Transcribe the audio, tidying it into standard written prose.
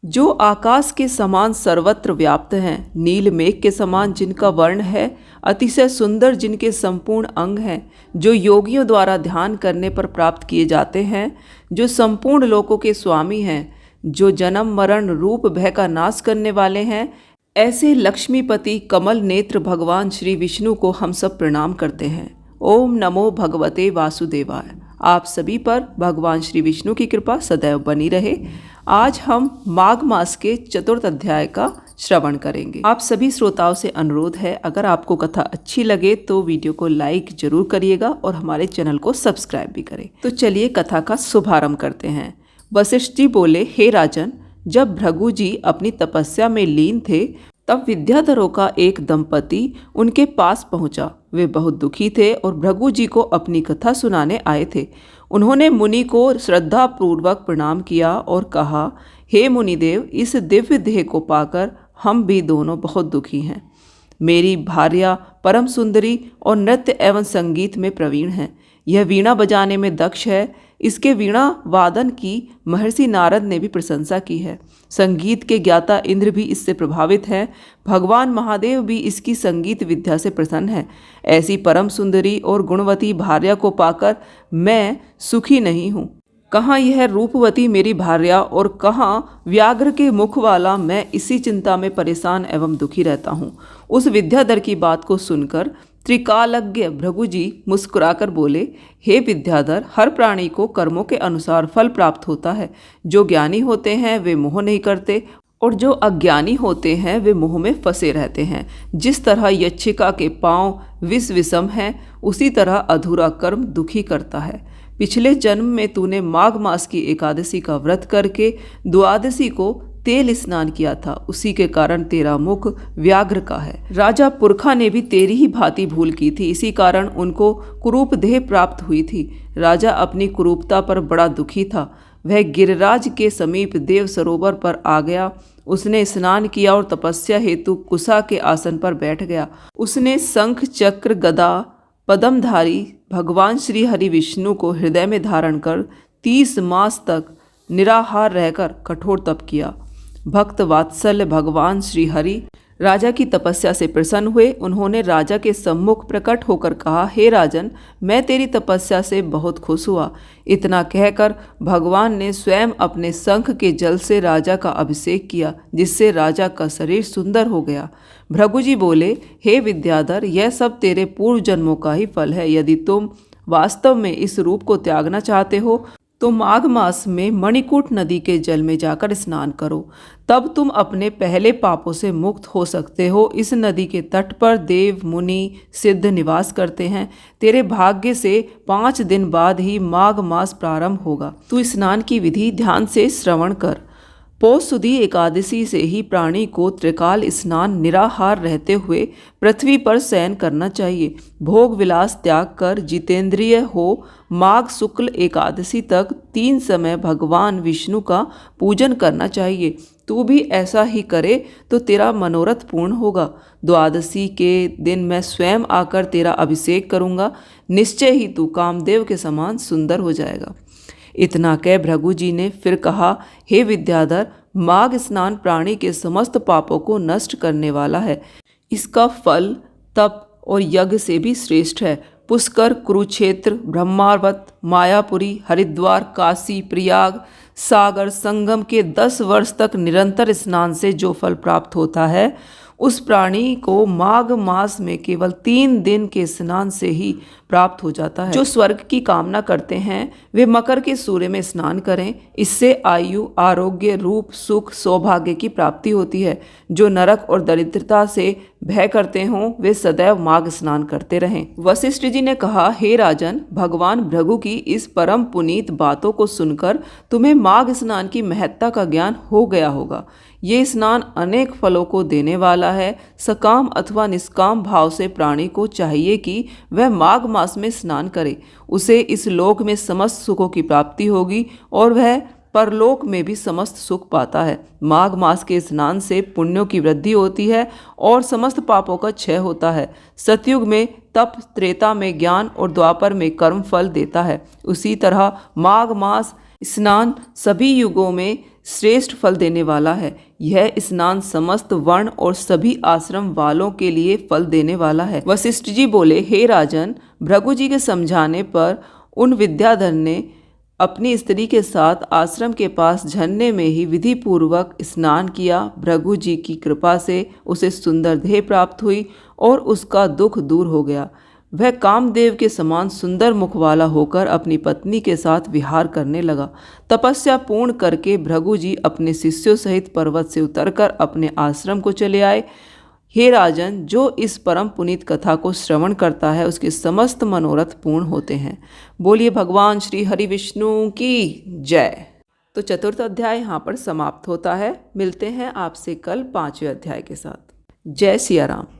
जो आकाश के समान सर्वत्र व्याप्त हैं, नील मेघ के समान जिनका वर्ण है, अतिशय सुंदर जिनके संपूर्ण अंग हैं, जो योगियों द्वारा ध्यान करने पर प्राप्त किए जाते हैं, जो संपूर्ण लोकों के स्वामी हैं, जो जन्म मरण रूप भय का नाश करने वाले हैं, ऐसे लक्ष्मीपति कमल नेत्र भगवान श्री विष्णु को हम सब प्रणाम करते हैं। ओम नमो भगवते वासुदेवाय। आप सभी पर भगवान श्री विष्णु की कृपा सदैव बनी रहे। आज हम माघ मास के चतुर्थ अध्याय का श्रवण करेंगे। आप सभी श्रोताओं से अनुरोध है, अगर आपको कथा अच्छी लगे तो वीडियो को लाइक जरूर करिएगा और हमारे चैनल को सब्सक्राइब भी करें। तो चलिए कथा का शुभारंभ करते हैं। वशिष्ठ जी बोले, हे राजन, जब भृगु जी अपनी तपस्या में लीन थे तब विद्याधरों का एक दंपति उनके पास पहुंचा। वे बहुत दुखी थे और भृगु जी को अपनी कथा सुनाने आए थे। उन्होंने मुनि को श्रद्धा पूर्वक प्रणाम किया और कहा, हे मुनिदेव, इस दिव्य देह को पाकर हम भी दोनों बहुत दुखी हैं। मेरी भार्या परम सुंदरी और नृत्य एवं संगीत में प्रवीण है। यह वीणा बजाने में दक्ष है। इसके वीणा वादन की महर्षि नारद ने भी प्रशंसा की है। संगीत के ज्ञाता इंद्र भी इससे प्रभावित हैं। भगवान महादेव भी इसकी संगीत विद्या से प्रसन्न है। ऐसी परम सुंदरी और गुणवती भार्या को पाकर मैं सुखी नहीं हूँ। कहाँ यह रूपवती मेरी भार्या और कहाँ व्याघ्र के मुख वाला मैं इसी चिंता में परेशान एवं दुखी रहता हूँ। उस विद्याधर की बात को सुनकर त्रिकालज्ञ भृगु जी मुस्कुराकर बोले, हे विद्याधर, हर प्राणी को कर्मों के अनुसार फल प्राप्त होता है। जो ज्ञानी होते हैं वे मोह नहीं करते और जो अज्ञानी होते हैं वे मोह में फंसे रहते हैं। जिस तरह यक्षिका के पांव विष विषम हैं, उसी तरह अधूरा कर्म दुखी करता है। पिछले जन्म में तूने माघ मास की एकादशी का व्रत करके द्वादशी को तेल स्नान किया था, उसी के कारण तेरा मुख व्याघ्र का है। राजा पुरखा ने भी तेरी ही भांति भूल की थी, इसी कारण उनको कुरूप देह प्राप्त हुई थी। राजा अपनी कुरूपता पर बड़ा दुखी था। वह गिरिराज के समीप देव सरोवर पर आ गया। उसने स्नान किया और तपस्या हेतु कुसा के आसन पर बैठ गया। उसने शंख चक्र गदा पद्मधारी भगवान श्री हरि विष्णु को हृदय में धारण कर 30 मास तक निराहार रहकर कठोर तप किया। भक्त वात्सल्य भगवान श्री हरि राजा की तपस्या से प्रसन्न हुए। उन्होंने राजा के सम्मुख प्रकट होकर कहा, हे राजन, मैं तेरी तपस्या से बहुत खुश हुआ। इतना कहकर भगवान ने स्वयं अपने शंख के जल से राजा का अभिषेक किया, जिससे राजा का शरीर सुंदर हो गया। भृगु जी बोले, हे विद्याधर, यह सब तेरे पूर्व जन्मों का ही फल है। यदि तुम वास्तव में इस रूप को त्यागना चाहते हो तो माघ मास में मणिकूट नदी के जल में जाकर स्नान करो, तब तुम अपने पहले पापों से मुक्त हो सकते हो। इस नदी के तट पर देव मुनि सिद्ध निवास करते हैं। तेरे भाग्य से 5 दिन बाद ही माघ मास प्रारंभ होगा। तू स्नान की विधि ध्यान से श्रवण कर। पौष सुदी एकादशी से ही प्राणी को त्रिकाल स्नान निराहार रहते हुए पृथ्वी पर शयन करना चाहिए। भोग विलास त्याग कर जितेंद्रिय हो माघ शुक्ल एकादशी तक 3 समय भगवान विष्णु का पूजन करना चाहिए। तू भी ऐसा ही करे तो तेरा मनोरथ पूर्ण होगा। द्वादशी के दिन मैं स्वयं आकर तेरा अभिषेक करूँगा। निश्चय ही तू कामदेव के समान सुंदर हो जाएगा। इतना कह भृगु जी ने फिर कहा, हे विद्याधर, माघ स्नान प्राणी के समस्त पापों को नष्ट करने वाला है। इसका फल तप और यज्ञ से भी श्रेष्ठ है। पुष्कर, कुरुक्षेत्र, ब्रह्मावत, मायापुरी, हरिद्वार, काशी, प्रयाग, सागर, संगम के 10 वर्ष तक निरंतर स्नान से जो फल प्राप्त होता है, उस प्राणी को माघ मास में केवल 3 दिन के स्नान से ही प्राप्त हो जाता है। जो स्वर्ग की कामना करते हैं वे मकर के सूर्य में स्नान करें। इससे आयु, आरोग्य, रूप, सुख, सौभाग्य की प्राप्ति होती है। जो नरक और दरिद्रता से भय करते हों वे सदैव माघ स्नान करते रहें। वशिष्ठ जी ने कहा, हे राजन, भगवान भृगु की इस परम पुनीत बातों को सुनकर तुम्हें माघ स्नान की महत्ता का ज्ञान हो गया होगा। ये स्नान अनेक फलों को देने वाला है। सकाम अथवा निष्काम भाव से प्राणी को चाहिए कि वह माघ मास में स्नान करे। उसे इस लोक में समस्त सुखों की प्राप्ति होगी और वह परलोक में भी समस्त सुख पाता है। माघ मास के स्नान से पुण्यों की वृद्धि होती है और समस्त पापों का क्षय होता है। सतयुग में तप, त्रेता में ज्ञान और द्वापर में कर्म फल देता है। उसी तरह माघ मास स्नान सभी युगों में श्रेष्ठ फल देने वाला है। यह स्नान समस्त वर्ण और सभी आश्रम वालों के लिए फल देने वाला है। वशिष्ठ जी बोले, हे राजन, भृगु जी के समझाने पर उन विद्याधर ने अपनी स्त्री के साथ आश्रम के पास झरने में ही विधि पूर्वक स्नान किया। भृगु जी की कृपा से उसे सुंदर देह प्राप्त हुई और उसका दुख दूर हो गया। वह कामदेव के समान सुंदर मुख वाला होकर अपनी पत्नी के साथ विहार करने लगा। तपस्या पूर्ण करके भृगु जी अपने शिष्यों सहित पर्वत से उतरकर अपने आश्रम को चले आए। हे राजन, जो इस परम पुनीत कथा को श्रवण करता है उसके समस्त मनोरथ पूर्ण होते हैं। बोलिए भगवान श्री हरि विष्णु की जय। तो चतुर्थ अध्याय यहाँ पर समाप्त होता है। मिलते हैं आपसे कल 5वें अध्याय के साथ। जय सिया राम।